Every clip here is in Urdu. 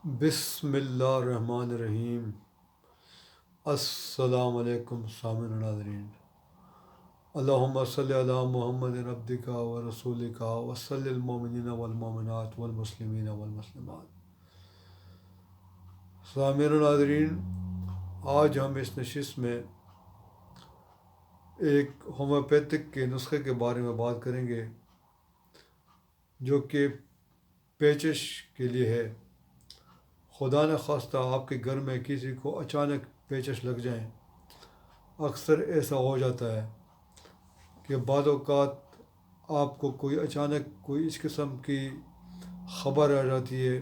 بسم اللہ الرحمن الرحیم۔ السلام علیکم سامعین و ناظرین۔ اللہم صلی علی محمد عبدک و رسولک وصلی المؤمنین والمؤمنات والمسلمین والمسلمات۔ سامعین و ناظرین، آج ہم اس نشست میں ایک ہومیوپیتھک کے نسخے کے بارے میں بات کریں گے جو کہ پیچش کے لیے ہے۔ خدا نخواستہ آپ کے گھر میں کسی کو اچانک پیچش لگ جائیں، اکثر ایسا ہو جاتا ہے کہ بعض اوقات آپ کو کوئی اچانک کوئی اس قسم کی خبر آ جاتی ہے،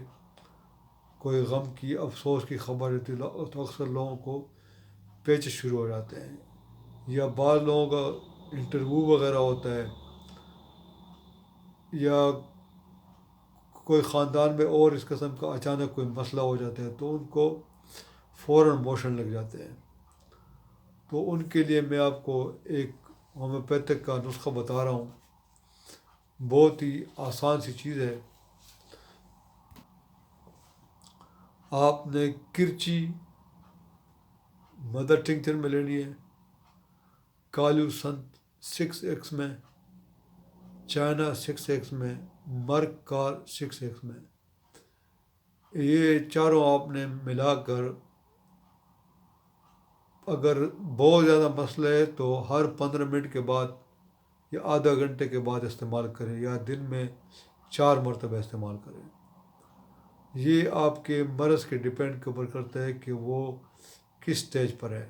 کوئی غم کی افسوس کی خبر ہوتی ہے تو اکثر لوگوں کو پیچش شروع ہو جاتے ہیں، یا بعض لوگوں کا انٹرویو وغیرہ ہوتا ہے، یا کوئی خاندان میں اور اس قسم کا اچانک کوئی مسئلہ ہو جاتا ہے تو ان کو فوراً موشن لگ جاتے ہیں۔ تو ان کے لیے میں آپ کو ایک ہومیوپیتھک کا نسخہ بتا رہا ہوں، بہت ہی آسان سی چیز ہے۔ آپ نے کرچی مدر ٹنکچر میں لینی ہے، کالو سنت 6x میں، چائنا 6x میں، مرک کار 6x میں۔ یہ چاروں آپ نے ملا کر، اگر بہت زیادہ مسئلہ ہے تو ہر 15 منٹ کے بعد یا آدھا گھنٹے کے بعد استعمال کریں، یا دن میں 4 مرتبہ استعمال کریں۔ یہ آپ کے مرض کے ڈیپینڈ کرتا ہے کہ وہ کس سٹیج پر ہے،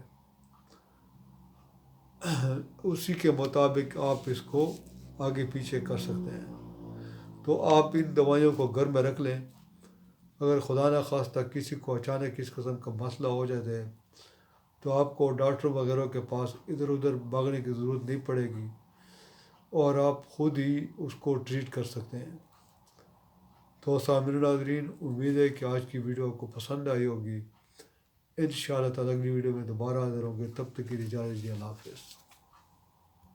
اسی کے مطابق آپ اس کو آگے پیچھے کر سکتے ہیں۔ تو آپ ان دوائیوں کو گھر میں رکھ لیں۔ اگر خدا نخواستہ کسی کو اچانک اس قسم کا مسئلہ ہو جاتا ہے تو آپ کو ڈاکٹر وغیرہ کے پاس ادھر ادھر بھاگنے کی ضرورت نہیں پڑے گی، اور آپ خود ہی اس کو ٹریٹ کر سکتے ہیں۔ تو سامعین ناظرین، امید ہے کہ آج کی ویڈیو آپ کو پسند آئی ہوگی۔ انشاءاللہ تعالیٰ اگلی ویڈیو میں دوبارہ حاضر ہوں گے، تب تک کے لیے اجازت دیجیے۔ اللہ حافظ۔